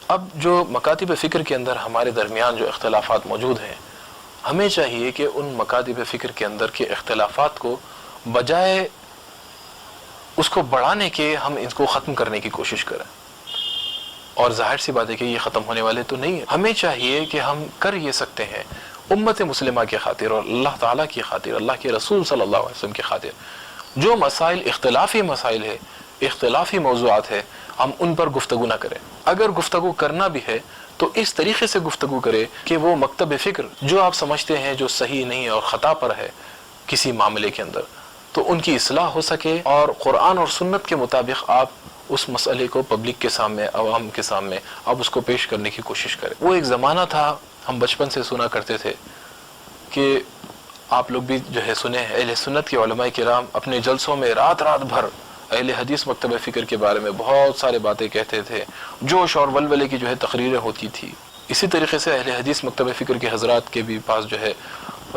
اب جو مکاتب فکر کے اندر ہمارے درمیان جو اختلافات موجود ہیں، ہمیں چاہیے کہ ان مکاتب فکر کے اندر کے اختلافات کو بجائے اس کو بڑھانے کے ہم ان کو ختم کرنے کی کوشش کریں، اور ظاہر سی بات ہے کہ یہ ختم ہونے والے تو نہیں ہیں۔ ہمیں چاہیے کہ ہم کر یہ سکتے ہیں امت مسلمہ کی خاطر اور اللہ تعالیٰ کی خاطر، اللہ کے رسول صلی اللہ علیہ وسلم کی خاطر، جو مسائل اختلافی مسائل ہے، اختلافی موضوعات ہے، ہم ان پر گفتگو نہ کریں۔ اگر گفتگو کرنا بھی ہے تو اس طریقے سے گفتگو کرے کہ وہ مکتب فکر جو آپ سمجھتے ہیں جو صحیح نہیں اور خطا پر ہے کسی معاملے کے اندر، تو ان کی اصلاح ہو سکے، اور قرآن اور سنت کے مطابق آپ اس مسئلے کو پبلک کے سامنے، عوام کے سامنے آپ اس کو پیش کرنے کی کوشش کریں۔ وہ ایک زمانہ تھا، ہم بچپن سے سنا کرتے تھے کہ آپ لوگ بھی جو ہے سنے ہیں، اہل سنت کے علماء کرام اپنے جلسوں میں رات رات بھر اہل حدیث مکتب فکر کے بارے میں بہت سارے باتیں کہتے تھے، جوش اور ولولے کی جو ہے تقریریں ہوتی تھی۔ اسی طریقے سے اہل حدیث مکتب فکر کے حضرات کے بھی پاس جو ہے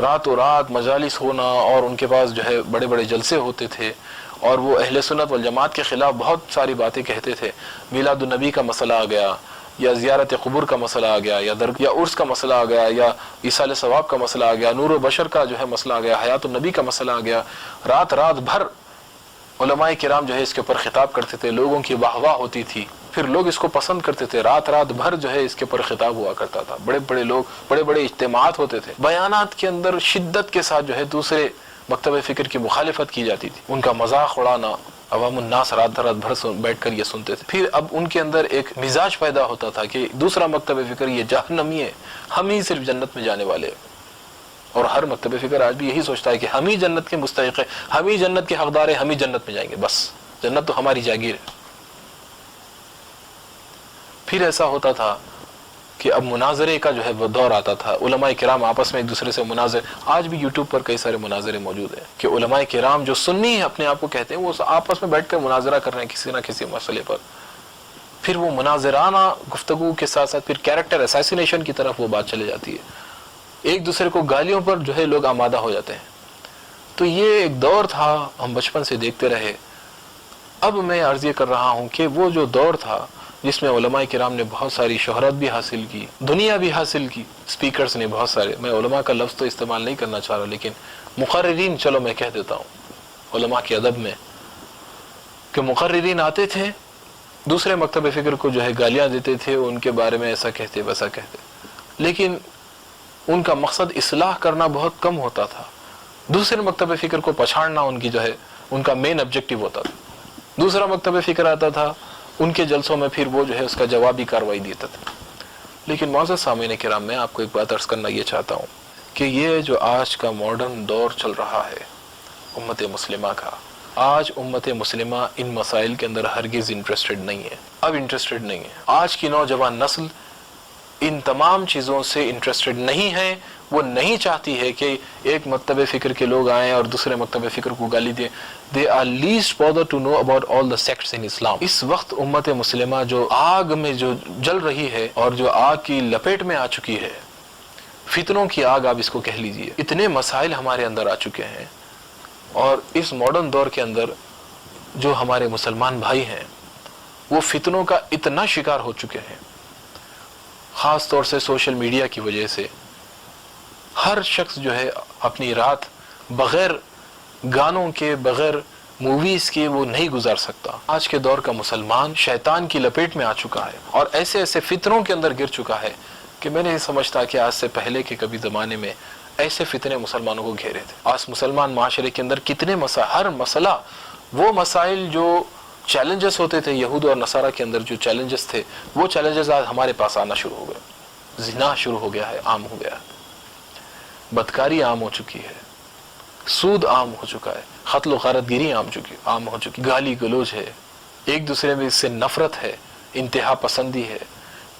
راتوں رات مجالس ہونا، اور ان کے پاس جو ہے بڑے بڑے جلسے ہوتے تھے، اور وہ اہل سنت والجماعت کے خلاف بہت ساری باتیں کہتے تھے۔ میلاد النبی کا مسئلہ آ گیا، یا زیارت قبور کا مسئلہ آ گیا، یا عرس کا مسئلہ آ گیا، یا ایصال ثواب کا مسئلہ آ گیا، نور و بشر کا جو ہے مسئلہ آ گیا، حیات النبی کا مسئلہ آ گیا۔ رات رات بھر علماء کرام جو ہے اس کے اوپر خطاب کرتے تھے، لوگوں کی واہ واہ ہوتی تھی، پھر لوگ اس کو پسند کرتے تھے، رات رات بھر جو ہے اس کے اوپر خطاب ہوا کرتا تھا، بڑے بڑے لوگ، بڑے بڑے اجتماعات ہوتے تھے، بیانات کے اندر شدت کے ساتھ جو ہے دوسرے مکتب فکر کی مخالفت کی جاتی تھی، ان کا مذاق اڑانا، عوام الناس رات رات بھر بیٹھ کر یہ سنتے تھے۔ پھر اب ان کے اندر ایک مزاج پیدا ہوتا تھا کہ دوسرا مکتب فکر یہ جہنمی ہے، ہم ہی صرف جنت میں جانے والے ہیں۔ اور ہر مکتب فکر آج بھی یہی سوچتا ہے کہ ہم ہی جنت کے مستحق ہیں، ہم ہی جنت کے حقدار ہیں، ہم ہی جنت میں جائیں گے، بس جنت تو ہماری جاگیر ہے۔ پھر ایسا ہوتا تھا کہ اب مناظرے کا جو ہے وہ دور آتا تھا، علماء کرام آپس میں ایک دوسرے سے مناظر، آج بھی یوٹیوب پر کئی سارے مناظرے موجود ہیں کہ علماء کرام جو سنی ہیں اپنے آپ کو کہتے ہیں، وہ آپس میں بیٹھ کر مناظرہ کر رہے ہیں کسی نہ کسی مسئلے پر۔ پھر وہ مناظرانہ گفتگو کے ساتھ ساتھ پھر کیریکٹر اسیسینیشن کی طرف وہ بات چلے جاتی ہے، ایک دوسرے کو گالیوں پر جو ہے لوگ آمادہ ہو جاتے ہیں۔ تو یہ ایک دور تھا، ہم بچپن سے دیکھتے رہے۔ اب میں عرض یہ کر رہا ہوں کہ وہ جو دور تھا جس میں علماء کرام نے بہت ساری شہرت بھی حاصل کی، دنیا بھی حاصل کی، سپیکرز نے بہت سارے، میں علماء کا لفظ تو استعمال نہیں کرنا چاہ رہا لیکن مقررین چلو میں کہہ دیتا ہوں، علماء کے ادب میں کہ مقررین آتے تھے، دوسرے مکتب فکر کو جو ہے گالیاں دیتے تھے، ان کے بارے میں ایسا کہتے ویسا کہتے، لیکن ان کا مقصد اصلاح کرنا بہت کم ہوتا تھا، دوسرے مکتب فکر کو پچھاڑنا ان کی جو ہے ان کا مین آبجیکٹو ہوتا تھا۔ دوسرا مکتب فکر آتا تھا، ان کے جلسوں میں پھر وہ جو ہے اس کا جوابی کارروائی دیتا تھا۔ لیکن معزز سامعین کرام، میں آپ کو ایک بات عرض کرنا یہ چاہتا ہوں کہ یہ جو آج کا ماڈرن دور چل رہا ہے امت مسلمہ کا، آج امت مسلمہ ان مسائل کے اندر ہرگز انٹرسٹڈ نہیں ہے، اب انٹرسٹڈ نہیں ہے۔ آج کی نوجوان نسل ان تمام چیزوں سے انٹرسٹڈ نہیں ہے، وہ نہیں چاہتی ہے کہ ایک مکتب فکر کے لوگ آئیں اور دوسرے مکتب فکر کو گالی دیں۔ They are least bothered to know about all the sects in Islam۔ اس وقت امت مسلمہ جو آگ میں جو جل رہی ہے اور جو آگ کی لپیٹ میں آ چکی ہے، فتنوں کی آگ آپ اس کو کہہ لیجئے، اتنے مسائل ہمارے اندر آ چکے ہیں، اور اس ماڈرن دور کے اندر جو ہمارے مسلمان بھائی ہیں وہ فتنوں کا اتنا شکار ہو چکے ہیں، خاص طور سے سوشل میڈیا کی وجہ سے۔ ہر شخص جو ہے اپنی رات بغیر گانوں کے، بغیر موویز کے وہ نہیں گزار سکتا۔ آج کے دور کا مسلمان شیطان کی لپیٹ میں آ چکا ہے اور ایسے ایسے فتنوں کے اندر گر چکا ہے کہ میں نہیں سمجھتا کہ آج سے پہلے کے کبھی زمانے میں ایسے فتنے مسلمانوں کو گھیرے تھے۔ آج مسلمان معاشرے کے اندر کتنے ہر مسئلہ، وہ مسائل جو چیلنجز ہوتے تھے یہود اور نصارہ کے اندر، جو چیلنجز تھے، وہ چیلنجز آج ہمارے پاس آنا شروع ہو گئے۔ زنا شروع ہو گیا ہے، عام ہو گیا ہے، بدکاری عام ہو چکی ہے، سود عام ہو چکا ہے، قتل و غارت گیری عام ہو چکی، گالی گلوچ ہے، ایک دوسرے میں اس سے نفرت ہے، انتہا پسندی ہے،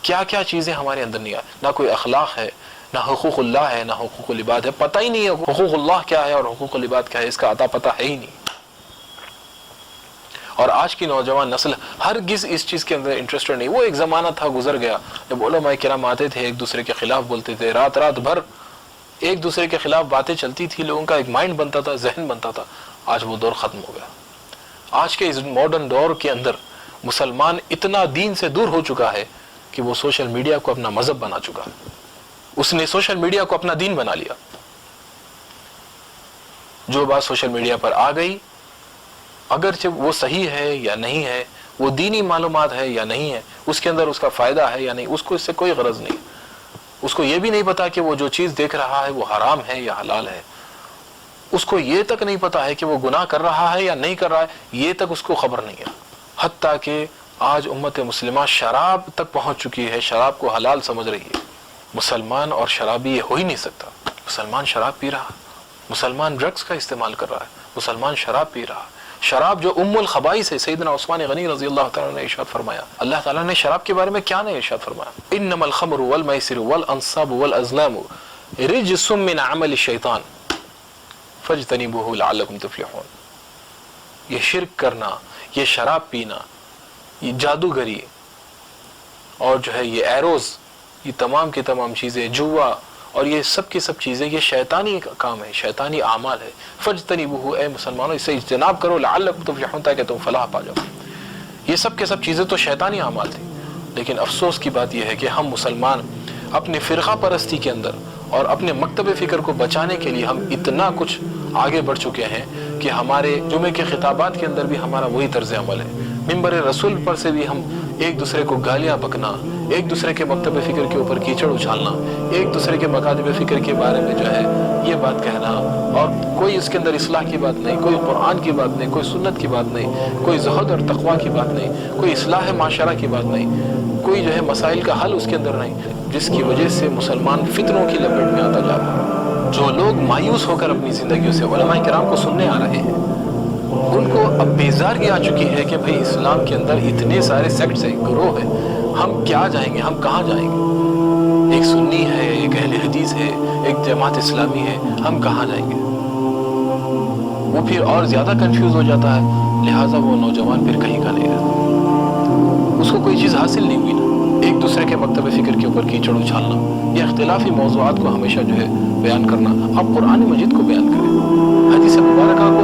کیا کیا چیزیں ہمارے اندر نہیں آئی، نہ کوئی اخلاق ہے، نہ حقوق اللہ ہے، نہ حقوق العباد ہے، پتہ ہی نہیں ہے حقوق اللہ کیا ہے اور حقوق العباد کیا ہے، اس کا عطا پتہ ہے ہی نہیں۔ اور آج کی نوجوان نسل ہرگز اس چیز کے اندر انٹرسٹڈ نہیں۔ وہ ایک زمانہ تھا، گزر گیا، جب علماء کرام آتے تھے، ایک دوسرے کے خلاف بولتے تھے، رات رات بھر ایک دوسرے کے خلاف باتیں چلتی تھی، لوگوں کا ایک مائنڈ بنتا تھا، ذہن بنتا تھا۔ آج وہ دور ختم ہو گیا۔ آج کے اس ماڈرن دور کے اندر مسلمان اتنا دین سے دور ہو چکا ہے کہ وہ سوشل میڈیا کو اپنا مذہب بنا چکا ہے. اس نے سوشل میڈیا کو اپنا دین بنا لیا. جو بات سوشل میڈیا پر آ گئی, اگرچہ وہ صحیح ہے یا نہیں ہے, وہ دینی معلومات ہے یا نہیں ہے, اس کے اندر اس کا فائدہ ہے یا نہیں, اس کو اس سے کوئی غرض نہیں. اس کو یہ بھی نہیں پتا کہ وہ جو چیز دیکھ رہا ہے وہ حرام ہے یا حلال ہے. اس کو یہ تک نہیں پتا ہے کہ وہ گناہ کر رہا ہے یا نہیں کر رہا ہے, یہ تک اس کو خبر نہیں ہے. حتیٰ کہ آج امت مسلمہ شراب تک پہنچ چکی ہے, شراب کو حلال سمجھ رہی ہے. مسلمان اور شرابی یہ ہو ہی نہیں سکتا. مسلمان شراب پی رہا, مسلمان ڈرگز کا استعمال کر رہا ہے, مسلمان شراب پی رہا. شراب جو ام الخبائث ہے, سیدنا عثمان غنی رضی اللہ تعالیٰ نے ارشاد فرمایا, اللہ تعالیٰ نے شراب کے بارے میں کیا نہیں ارشاد فرمایا, انما الخمر والمیسر والانصاب والازلام رجس من عمل الشیطان فاجتنبوه لعلکم تفلحون. یہ شرک کرنا, یہ شراب پینا, یہ جادوگری اور جو ہے یہ ایروز, یہ تمام کی تمام چیزیں, جوا اور یہ سب کی سب چیزیں, یہ شیطانی کام ہے, شیطانی اعمال ہے. فاجتنبوہ, اے مسلمانوں اس سے اجتناب کرو, لعلکم تفلحون, تاکہ تم فلاح پا جاؤ. یہ سب کے سب چیزیں تو شیطانی اعمال تھی. لیکن افسوس کی بات یہ ہے کہ ہم مسلمان اپنے فرقہ پرستی کے اندر اور اپنے مکتب فکر کو بچانے کے لیے ہم اتنا کچھ آگے بڑھ چکے ہیں کہ ہمارے جمعے کے خطابات کے اندر بھی ہمارا وہی طرز عمل ہے. منبر رسول پر سے بھی ہم ایک دوسرے کو گالیاں بکنا, ایک دوسرے کے مکتب فکر کے اوپر کیچڑ اچھالنا, ایک دوسرے کے مکاتب فکر کے بارے میں جو ہے یہ بات کہنا, اور کوئی اس کے اندر اصلاح کی بات نہیں, کوئی قرآن کی بات نہیں, کوئی سنت کی بات نہیں, کوئی زہد اور تقویٰ کی بات نہیں, کوئی اصلاح معاشرہ کی بات نہیں, کوئی جو ہے مسائل کا حل اس کے اندر نہیں, جس کی وجہ سے مسلمان فتنوں کی لپیٹ میں آتا جا رہا ہے. جو لوگ مایوس ہو کر اپنی زندگیوں سے علماء کرام کو سننے آ رہے ہیں, ان کو اب بیزارگی آ چکی ہے کہ بھئی اسلام کے اندر اتنے سارے سیکٹس ہیں, گروہ ہیں, ہم کیا جائیں گے, ہم کہاں جائیں گے؟ ایک سنی ہے, ایک اہل حدیث ہے, ایک جماعت اسلامی ہے, ہم کہاں جائیں گے؟ وہ پھر اور زیادہ کنفیوز ہو جاتا ہے. لہٰذا وہ نوجوان پھر کہیں کا نہیں رہتا, اس کو کوئی چیز حاصل نہیں ہوئی نا. ایک دوسرے کے مکتب فکر کے اوپر کیچڑ اچھالنا, یہ اختلافی موضوعات کو ہمیشہ جو ہے بیان کرنا. آپ قرآن مجید کو بیان کریں, حدیث مبارکہ کو